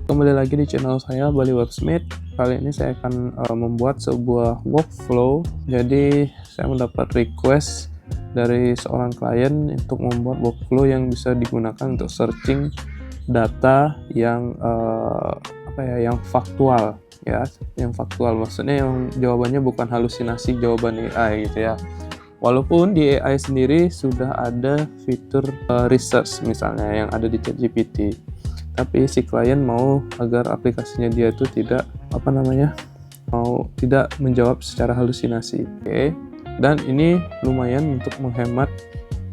Kembali lagi di channel saya Bali Websmith. Kali ini saya akan membuat sebuah workflow. Jadi saya mendapat request dari seorang klien untuk membuat workflow yang bisa digunakan untuk searching data yang yang faktual ya, yang faktual maksudnya yang jawabannya bukan halusinasi jawaban AI gitu ya. Walaupun di AI sendiri sudah ada fitur research misalnya yang ada di ChatGPT, tapi si klien mau agar aplikasinya dia itu tidak tidak menjawab secara halusinasi. Oke. Dan ini lumayan untuk menghemat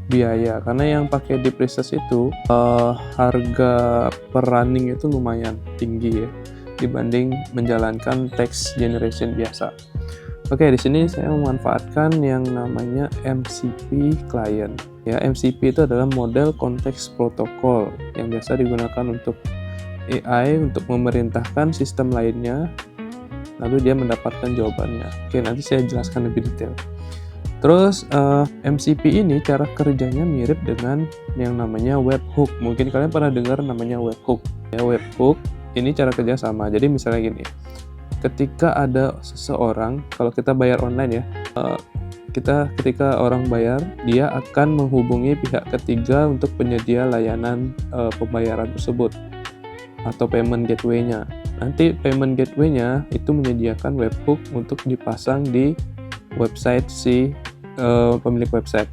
biaya karena yang pakai deep research itu harga per running itu lumayan tinggi ya dibanding menjalankan text generation biasa. Oke, di sini saya memanfaatkan yang namanya MCP client. Ya, MCP itu adalah model konteks protokol yang biasa digunakan untuk AI untuk memerintahkan sistem lainnya, lalu dia mendapatkan jawabannya. Oke, nanti saya jelaskan lebih detail. Terus MCP ini cara kerjanya mirip dengan yang namanya webhook. Mungkin kalian pernah dengar namanya webhook. Ya, webhook ini cara kerja sama. Jadi misalnya gini. Ketika ada seseorang, kalau kita bayar online ya, ketika orang bayar, dia akan menghubungi pihak ketiga untuk penyedia layanan pembayaran tersebut atau payment gateway-nya. Nanti payment gateway-nya itu menyediakan webhook untuk dipasang di website si pemilik website.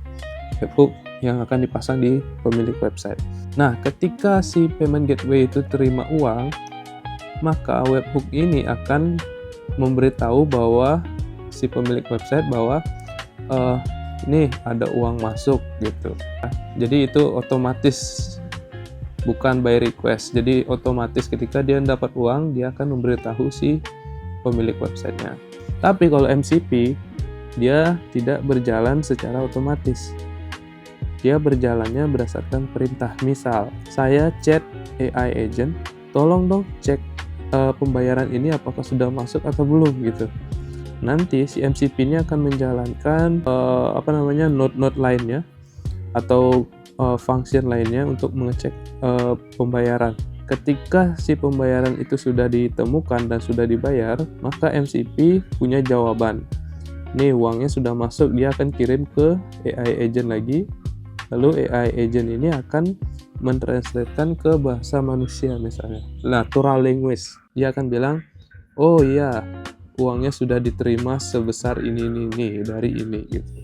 Webhook yang akan dipasang di pemilik website. Nah, ketika si payment gateway itu terima uang, maka webhook ini akan memberitahu bahwa si pemilik website bahwa ini ada uang masuk gitu. Jadi itu otomatis, bukan by request. Jadi otomatis ketika dia dapat uang, dia akan memberitahu si pemilik websitenya. Tapi kalau MCP, dia tidak berjalan secara otomatis. Dia berjalannya berdasarkan perintah. Misal, saya chat AI agent, tolong dong cek pembayaran ini apakah sudah masuk atau belum gitu. Nanti si MCP ini akan menjalankan node-node lainnya atau function lainnya untuk mengecek pembayaran. Ketika si pembayaran itu sudah ditemukan dan sudah dibayar, maka MCP punya jawaban. Nih uangnya sudah masuk, dia akan kirim ke AI agent lagi. Lalu AI agent ini akan mentranslatekan ke bahasa manusia misalnya, natural language. Dia akan bilang, oh iya, uangnya sudah diterima sebesar ini dari ini gitu.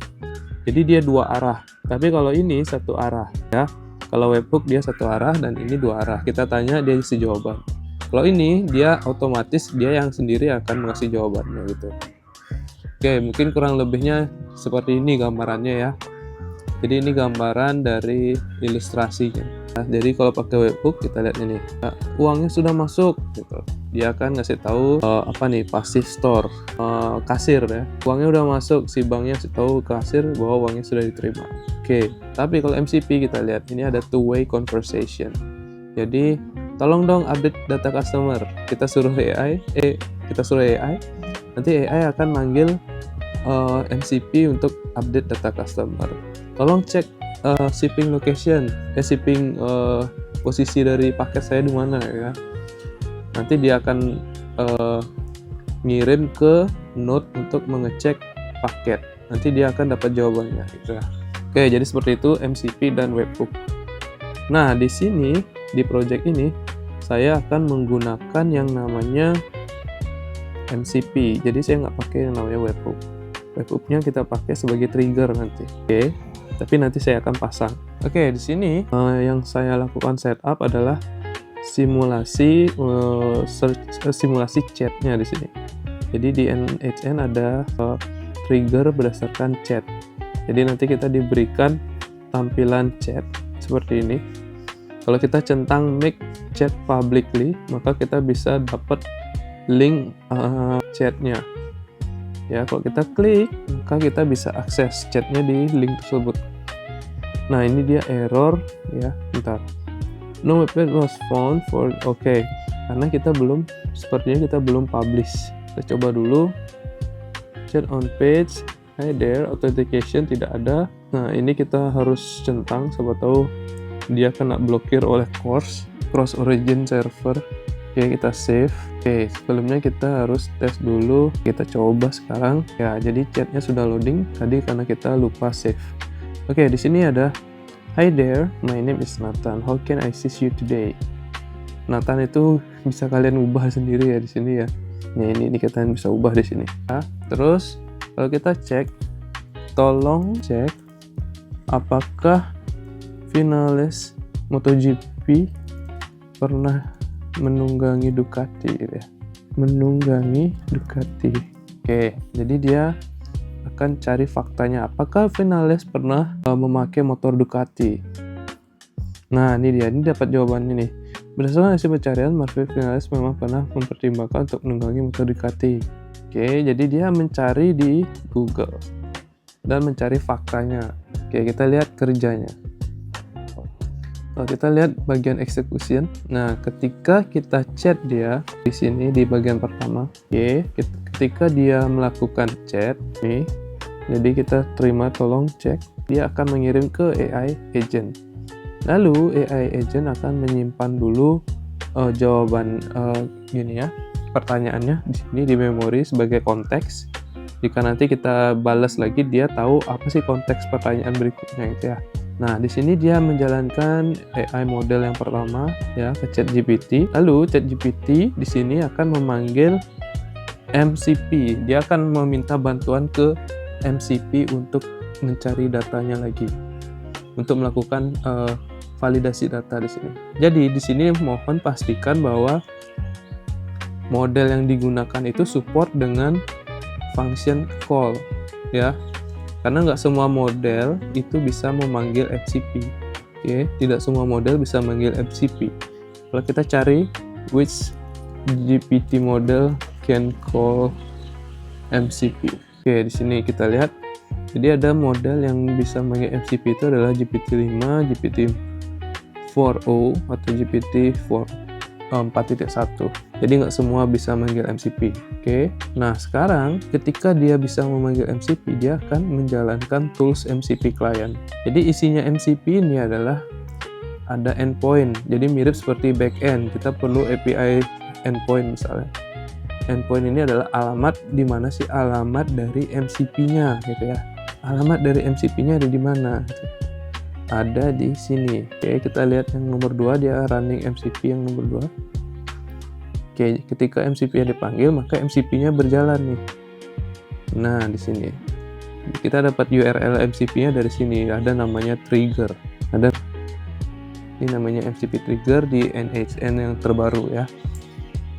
Jadi dia dua arah. Tapi kalau ini satu arah ya. Kalau webhook dia satu arah dan ini dua arah. Kita tanya dia isi jawaban. Kalau ini dia otomatis dia yang sendiri akan mengasih jawabannya gitu. Oke, mungkin kurang lebihnya seperti ini gambarannya ya. Jadi ini gambaran dari ilustrasinya. Nah, jadi kalau pakai webhook kita lihat ini, nah, uangnya sudah masuk gitu. Dia akan ngasih tahu passive store, kasir ya. Uangnya udah masuk, si banknya ngasih tahu kasir bahwa uangnya sudah diterima. Oke, tapi kalau MCP kita lihat ini ada two-way conversation. Jadi tolong dong update data customer. Kita suruh AI, nanti AI akan manggil MCP untuk update data customer. Tolong cek shipping location, posisi dari paket saya di mana ya. Nanti dia akan ngirim ke node untuk mengecek paket. Nanti dia akan dapat jawabannya gitu ya. Oke, jadi seperti itu MCP dan webhook. Nah, di sini di project ini saya akan menggunakan yang namanya MCP. Jadi saya nggak pakai yang namanya webhook. Webhooknya kita pakai sebagai trigger nanti. Oke. Tapi nanti saya akan pasang. Oke, di sini yang saya lakukan setup adalah simulasi simulasi chatnya di sini. Jadi di NHN ada trigger berdasarkan chat. Jadi nanti kita diberikan tampilan chat seperti ini. Kalau kita centang make chat publicly, maka kita bisa dapat link chatnya. Ya, kalau kita klik, maka kita bisa akses chatnya di link tersebut. Nah, ini dia error ya. Bentar. No webpage was found for karena sepertinya kita belum publish. Kita coba dulu. Chat on page. Hi there, authentication tidak ada. Nah, ini kita harus centang, siapa tahu dia kena blokir oleh cross origin server. Oke, kita save. Oke, sebelumnya kita harus tes dulu. Kita coba sekarang. Ya, jadi chatnya sudah loading tadi karena kita lupa save. Oke, di sini ada, "Hi there, my name is Nathan. How can I assist you today?" Nathan itu bisa kalian ubah sendiri ya di sini ya. Nah, ini kalian bisa ubah di sini. Nah, terus kalau kita cek, tolong cek apakah finalis MotoGP pernah menunggangi Ducati gitu ya. Menunggangi Ducati. Oke, jadi dia akan cari faktanya. Apakah finalis pernah memakai motor Ducati? Nah, ini dia. Ini dapat jawabannya nih. Berdasarkan hasil pencarian, Marvin Vinales memang pernah mempertimbangkan untuk menunggangi motor Ducati. Oke, jadi dia mencari di Google dan mencari faktanya. Oke, kita lihat kerjanya. Kalau kita lihat bagian execution, nah ketika kita chat dia di sini di bagian pertama, oke, ketika dia melakukan chat nih, jadi kita terima tolong cek, dia akan mengirim ke AI agent. Lalu AI agent akan menyimpan dulu jawaban gini ya, pertanyaannya di sini di memori sebagai konteks. Jika nanti kita balas lagi, dia tahu apa sih konteks pertanyaan berikutnya itu ya. Nah, di sini dia menjalankan AI model yang pertama ya ke ChatGPT. Lalu ChatGPT di sini akan memanggil MCP. Dia akan meminta bantuan ke MCP untuk mencari datanya lagi. Untuk melakukan validasi data di sini. Jadi di sini mohon pastikan bahwa model yang digunakan itu support dengan function call ya. Karena nggak semua model itu bisa memanggil MCP. Oke, tidak semua model bisa memanggil MCP. Kalau kita cari which GPT model can call MCP. Oke, di sini kita lihat. Jadi ada model yang bisa memanggil MCP itu adalah GPT-5, GPT-4o atau GPT-4.1. Jadi nggak semua bisa memanggil MCP. Oke. Nah, sekarang ketika dia bisa memanggil MCP, dia akan menjalankan tools MCP client. Jadi isinya MCP ini adalah ada endpoint. Jadi mirip seperti backend. Kita perlu API endpoint misalnya. Endpoint ini adalah alamat di mana sih alamat dari MCP-nya gitu ya. Alamat dari MCP-nya ada di mana? Gitu. Ada di sini. Oke, kita lihat yang nomor 2, dia running MCP yang nomor 2. Oke, ketika MCP-nya dipanggil, maka MCP-nya berjalan nih. Nah, di sini. Kita dapat URL MCP-nya dari sini. Ada namanya trigger. Ini namanya MCP trigger di NHN yang terbaru ya.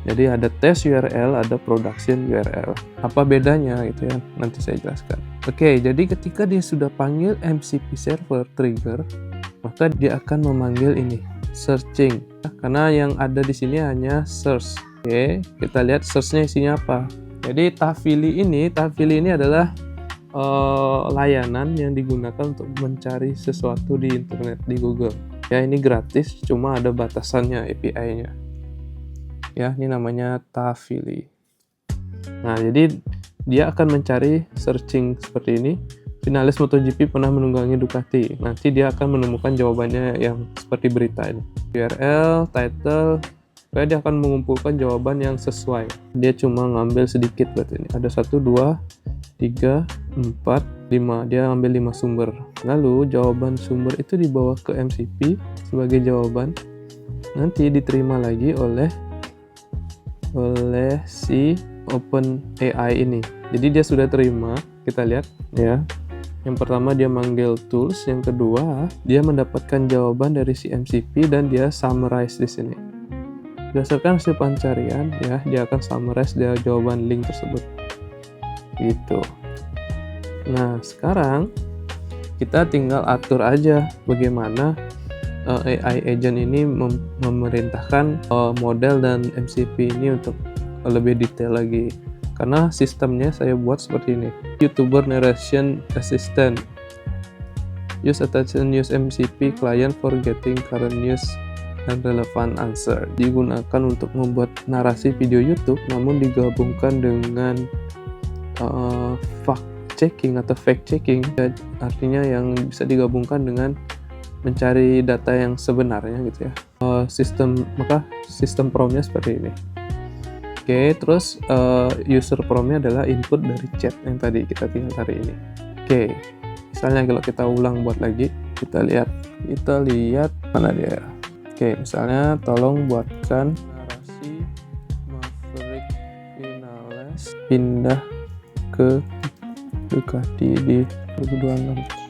Jadi ada test URL, ada production URL. Apa bedanya gitu ya? Nanti saya jelaskan. Oke, jadi ketika dia sudah panggil MCP server trigger, maka dia akan memanggil ini searching. Karena yang ada di sini hanya search. Oke, kita lihat search-nya isinya apa. Jadi Tafili ini adalah layanan yang digunakan untuk mencari sesuatu di internet di Google. Ya, ini gratis, cuma ada batasannya API-nya. Ya, ini namanya Tafili. Nah, jadi dia akan mencari searching seperti ini. Finalis MotoGP pernah menunggangi Ducati. Nanti dia akan menemukan jawabannya yang seperti berita ini. URL, title, supaya dia akan mengumpulkan jawaban yang sesuai. Dia cuma ngambil sedikit berarti ini. Ada 1, 2, 3, 4, 5. Dia ambil 5 sumber. Lalu jawaban sumber itu dibawa ke MCP sebagai jawaban. Nanti diterima lagi oleh si OpenAI ini. Jadi dia sudah terima. Kita lihat ya. Yang pertama dia manggil tools, yang kedua dia mendapatkan jawaban dari si MCP dan dia summarize di sini. Berdasarkan hasil pencarian ya, dia akan summarize dia jawaban link tersebut. Gitu. Nah, sekarang kita tinggal atur aja bagaimana AI agent ini memerintahkan model dan MCP ini untuk lebih detail lagi. Karena sistemnya saya buat seperti ini. YouTuber Narration Assistant. Use attention use MCP client for getting current news and relevant answer. Digunakan untuk membuat narasi video YouTube, namun digabungkan dengan fact checking atau fact checking. Artinya yang bisa digabungkan dengan mencari data yang sebenarnya gitu ya. sistem prompt-nya seperti ini. Oke, terus user prompt-nya adalah input dari chat yang tadi kita tinggal tarik ini. Oke, misalnya kalau kita ulang buat lagi, kita lihat mana dia. Oke, misalnya tolong buatkan narasi Maverick Vinales pindah ke Ducati di 2026.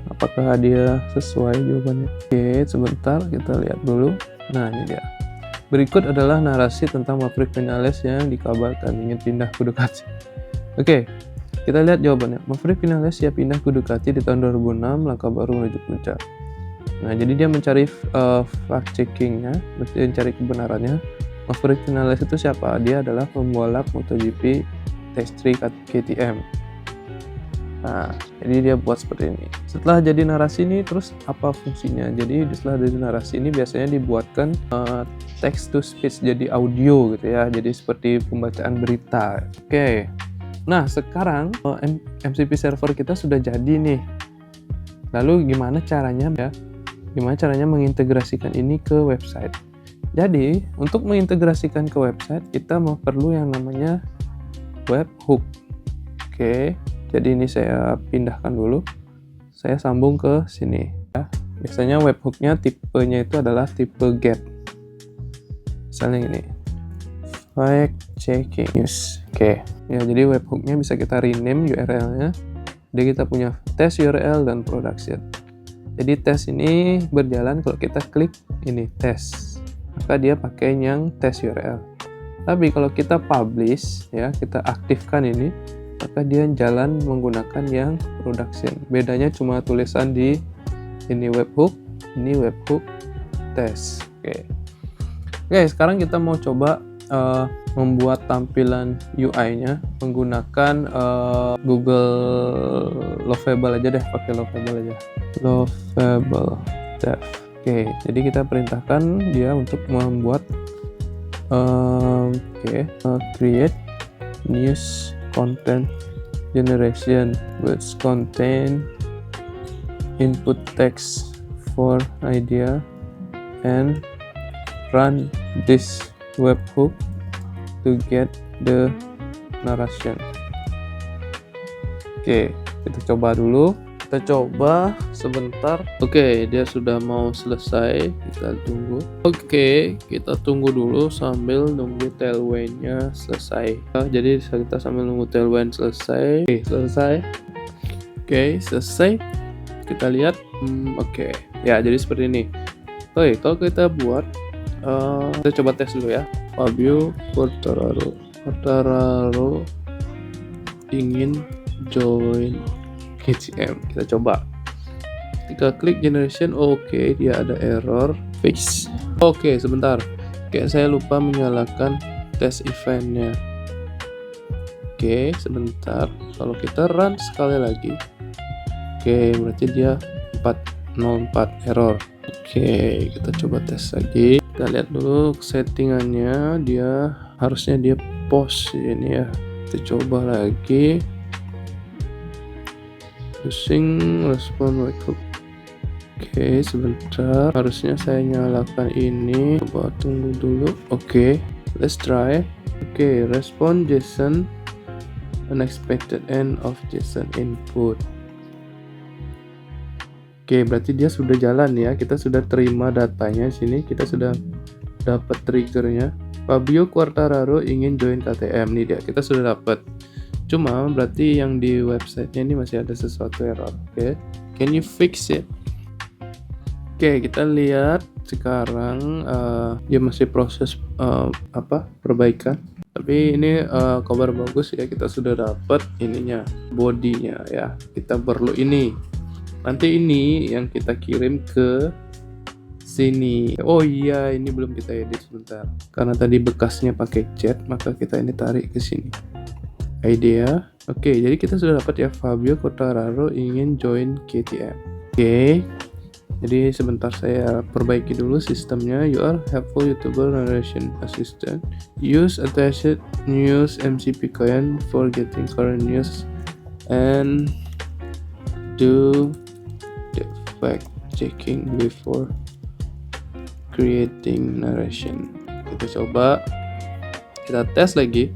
Apakah dia sesuai jawabannya? Oke, sebentar kita lihat dulu. Nah, ini dia. Berikut adalah narasi tentang Maverick Vinales yang dikabarkan ingin pindah ke Ducati. Oke, kita lihat jawabannya. Maverick Vinales siap pindah ke Ducati di tahun 2006, langkah baru menuju puncak. Nah, jadi dia mencari fact checkingnya, mencari kebenarannya. Maverick Vinales itu siapa? Dia adalah pembalap MotoGP T3 KTM. Nah, jadi dia buat seperti ini. Setelah jadi narasi ini, terus apa fungsinya? Jadi setelah jadi narasi ini biasanya dibuatkan text to speech, jadi audio gitu ya. Jadi seperti pembacaan berita. Oke. Nah, sekarang MCP server kita sudah jadi nih. Lalu gimana caranya ya? Gimana caranya mengintegrasikan ini ke website? Jadi, untuk mengintegrasikan ke website, kita perlu yang namanya webhook. Oke. Jadi ini saya pindahkan dulu, saya sambung ke sini ya. Biasanya webhooknya tipenya itu adalah tipe GET. Misalnya ini, fact checking news. Oke, ya jadi webhooknya bisa kita rename URL-nya. Jadi kita punya test URL dan production. Jadi tes ini berjalan kalau kita klik ini test, maka dia pakai yang test URL. Tapi kalau kita publish ya, kita aktifkan ini, maka dia jalan menggunakan yang production. Bedanya cuma tulisan di ini webhook test. Oke, sekarang kita mau coba membuat tampilan UI-nya menggunakan Google Lovable aja deh, pakai Lovable aja. Lovable Dev. Oke, jadi kita perintahkan dia untuk membuat create news content generation which contain input text for idea and run this webhook to get the narration. Oke, kita coba dulu. Kita coba sebentar. Oke, dia sudah mau selesai. Kita tunggu. Oke, kita tunggu dulu sambil nunggu tailwind-nya selesai. Jadi kita sambil nunggu tailwind selesai. Oke, selesai. Oke, selesai. Kita lihat. Oke. Ya, jadi seperti ini. Oke, kalau kita buat kita coba tes dulu ya. Fabio Quartararo ingin join KTM. Kita coba. Kita klik generation. Oke, dia ada error. Fix. Oke, sebentar. Kayak saya lupa menyalakan test eventnya. Oke, sebentar. Kalau kita run sekali lagi. Oke, berarti dia 404 error. Oke, kita coba tes lagi. Kita lihat dulu settingannya. Harusnya dia post ini ya. Kita coba lagi. Using respond webhook. Oke, sebentar. Harusnya saya nyalakan ini. Coba tunggu dulu. Oke, let's try. Oke, respond JSON unexpected end of JSON input. Oke, berarti dia sudah jalan ya. Kita sudah terima datanya sini. Kita sudah dapat triggernya. Fabio Quartararo ingin join KTM. Nih dia, kita sudah dapat. Cuma berarti yang di websitenya ini masih ada sesuatu error. Oke, can you fix it? Oke, kita lihat sekarang dia masih proses perbaikan. Tapi ini kabar bagus ya, kita sudah dapat ininya, bodinya ya. Kita perlu ini. Nanti ini yang kita kirim ke sini. Oh iya, ini belum kita edit sebentar. Karena tadi bekasnya pakai chat, maka kita ini tarik ke sini. Idea. Oke, jadi kita sudah dapat ya, Fabio Quartararo ingin join KTM. Oke. Jadi sebentar saya perbaiki dulu sistemnya. You are helpful YouTuber narration assistant. Use attached news MCP coin for getting current news and do the fact checking before creating narration. Kita coba, kita tes lagi.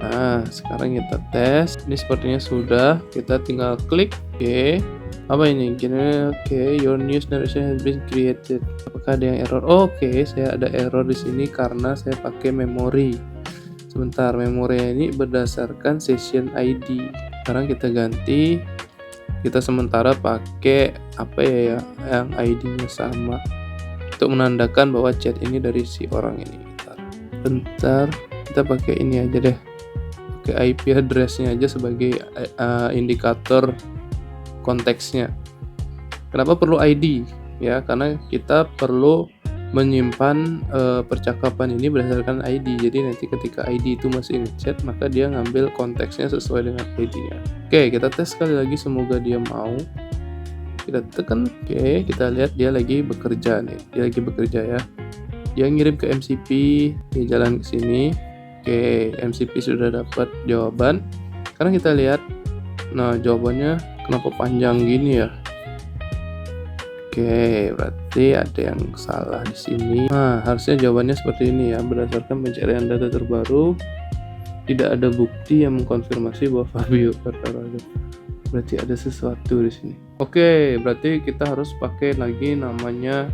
Nah, sekarang kita tes. Ini sepertinya sudah. Kita tinggal klik. Oke. Apa ini? Gini. Oke, your news narration has been created. Apakah ada yang error? Oke, saya ada error di sini karena saya pakai memori. Sebentar, memori ini berdasarkan session ID. Sekarang kita ganti. Kita sementara pakai apa ya yang ID-nya sama untuk menandakan bahwa chat ini dari si orang ini. Bentar, kita pakai ini aja deh. IP address-nya aja sebagai indikator konteksnya. Kenapa perlu ID? Ya, karena kita perlu menyimpan percakapan ini berdasarkan ID. Jadi nanti ketika ID itu masih ngechat, maka dia ngambil konteksnya sesuai dengan ID-nya. Oke, kita tes sekali lagi, semoga dia mau. Kita tekan, oke, kita lihat dia lagi bekerja nih. Dia lagi bekerja ya. Dia ngirim ke MCP, dia jalan ke sini. Oke, MCP sudah dapat jawaban. Sekarang kita lihat. Nah, jawabannya kenapa panjang gini ya? Oke, berarti ada yang salah di sini. Nah, harusnya jawabannya seperti ini ya. Berdasarkan pencarian data terbaru, tidak ada bukti yang mengkonfirmasi bahwa Fabio Quartararo. Berarti ada sesuatu di sini. Oke, berarti kita harus pakai lagi namanya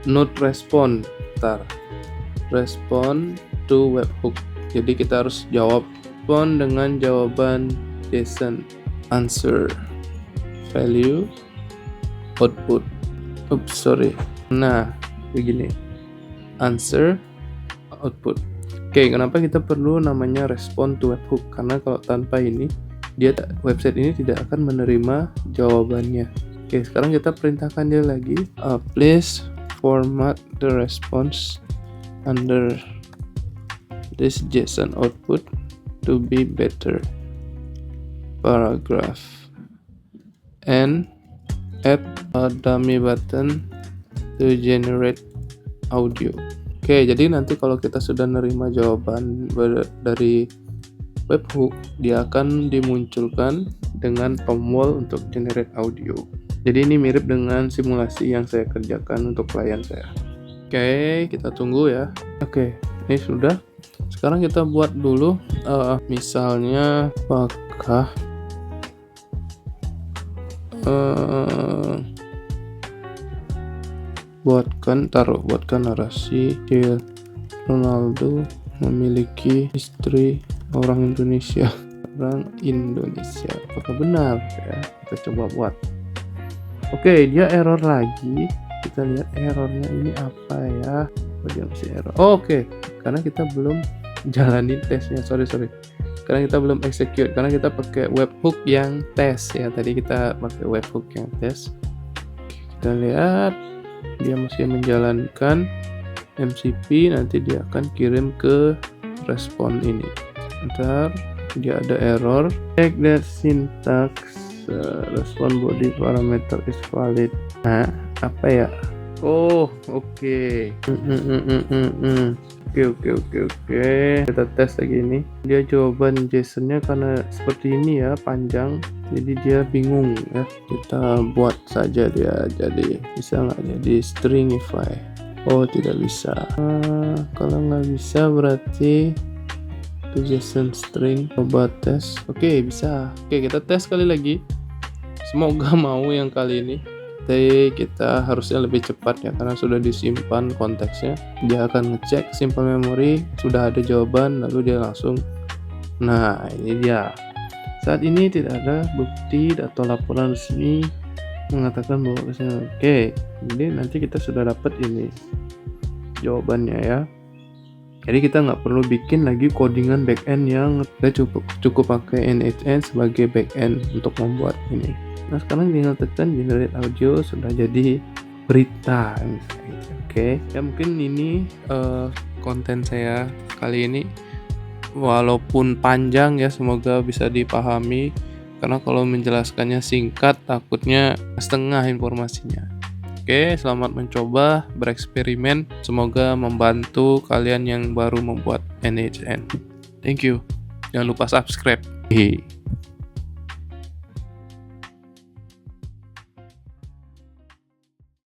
node respond. Respond to webhook. Jadi kita harus jawab respond dengan jawaban JSON. Answer, value, output. Nah, begini. Answer, output. Oke, kenapa kita perlu namanya respond to webhook? Karena kalau tanpa ini, website ini tidak akan menerima jawabannya. Oke, sekarang kita perintahkan dia lagi. Please format the response under this JSON output to be better. Paragraph. And add a dummy button to generate audio. Oke, jadi nanti kalau kita sudah nerima jawaban dari webhook, dia akan dimunculkan dengan tombol untuk generate audio. Jadi ini mirip dengan simulasi yang saya kerjakan untuk klien saya. Oke, kita tunggu ya. Oke, ini sudah. Sekarang kita buat dulu, misalnya apakah buatkan narasi Ronaldo memiliki istri orang Indonesia. Apakah benar ya? Kita coba buat. Oke, dia error lagi. Kita lihat errornya ini apa ya? Dia masih error. Oke, karena kita belum jalanin tesnya. Sorry. Karena kita belum execute, karena kita pakai webhook yang tes ya. Tadi kita pakai webhook yang tes. Kita lihat dia masih menjalankan MCP, nanti dia akan kirim ke respon ini. Ntar dia ada error. Check that syntax respond body parameter is valid. Nah, apa ya? Oh, oke. Oke. Kita tes lagi ini. Dia jawaban JSON-nya karena seperti ini ya, panjang. Jadi dia bingung ya. Kita buat saja dia jadi. Bisa nggak jadi stringify? Oh, tidak bisa. Kalau nggak bisa berarti itu JSON string. Coba tes. Oke, bisa. Oke, kita tes sekali lagi. Semoga mau yang kali ini. Tapi kita harusnya lebih cepat ya, karena sudah disimpan konteksnya. Dia akan ngecek simple memory, sudah ada jawaban, lalu dia langsung. Nah, ini dia. Saat ini tidak ada bukti atau laporan resmi mengatakan bahwa oke, jadi nanti kita sudah dapat ini jawabannya ya. Jadi kita nggak perlu bikin lagi codingan backend yang kita cukup pakai NHN sebagai backend untuk membuat ini. Nah, sekarang tinggal tekan generate audio, sudah jadi berita misalnya. Oke, ya mungkin ini konten saya kali ini, walaupun panjang ya, semoga bisa dipahami, karena kalau menjelaskannya singkat takutnya setengah informasinya. Oke, selamat mencoba, bereksperimen, semoga membantu kalian yang baru membuat NHN. Thank you, jangan lupa subscribe.